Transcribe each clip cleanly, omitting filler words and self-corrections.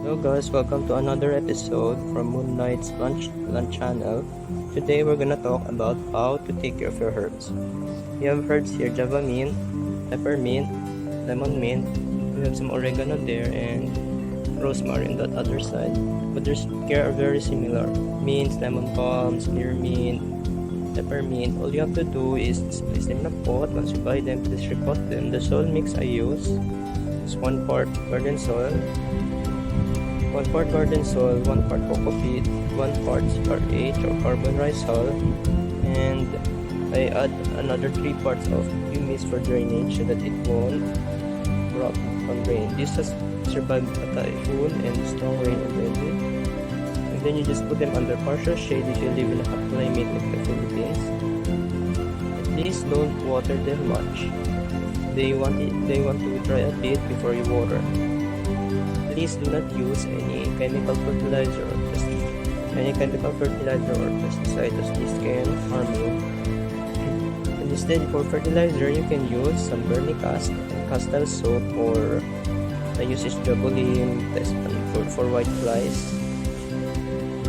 Hello guys, welcome to another episode from Moon Knight's lunch channel. Today we're gonna talk about how to take care of your herbs. We have herbs here: java mint, peppermint, lemon mint. We have some oregano there and rosemary on that other side. But their care are very similar. Mint, lemon balm, spearmint, peppermint. All you have to do is place them in a pot. Once you buy them, please repot them. The soil mix I use is 1 part garden soil, 1 part garden soil, 1 part coco peat, 1 part CRH or carbon rice hull, and I add another 3 parts of humus for drainage so that it won't rot from rain. This has survived a typhoon and strong rain already. And then you just put them under partial shade if you live in a hot climate like the Philippines. At least don't water them much. They want to dry a bit before you water. Please do not use any chemical fertilizer or pesticide, as this can harm you. And instead, for fertilizer, you can use some vermicast, castle soap, or I use Jabolin for white flies.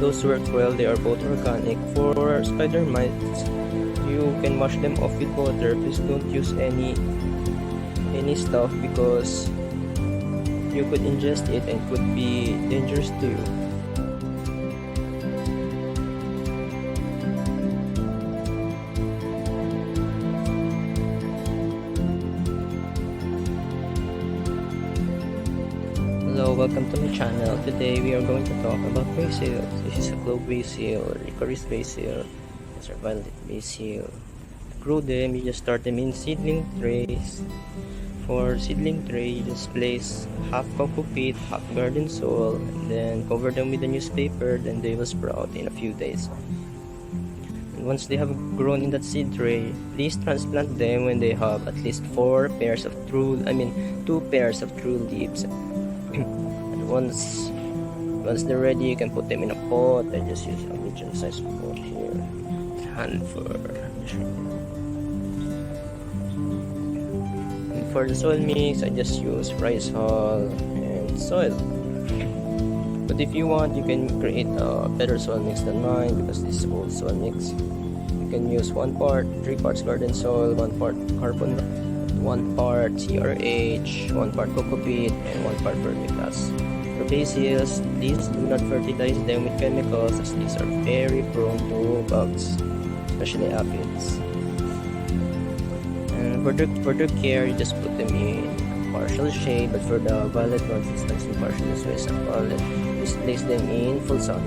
Those work well. They are both organic. For spider mites, you can wash them off with water. Please don't use any stuff because you could ingest it and could be dangerous to you. Hello, welcome to my channel. Today we are going to talk about basil. This is a clove basil, licorice basil, these are violet basil. To grow them, you just start them in seedling trays. For seedling tray, you just place half coco peat, half garden soil, and then cover them with a newspaper. Then they will sprout in a few days. And once they have grown in that seed tray, please transplant them when they have at least 2 pairs of true leaves. And once they're ready, you can put them in a pot. I just use a medium sized pot here. For the soil mix, I just use rice hull and soil. But if you want, you can create a better soil mix than mine, because this is old soil mix. You can use 3 parts garden soil, 1 part carbon, 1 part CRH, 1 part coco peat, and 1 part vermicast. For basils, please do not fertilize them with chemicals, as these are very prone to bugs, especially aphids. And for their care, you just put them in partial shade, but for the violet ones, it's nice and partial as well as violet. Just place them in full sun.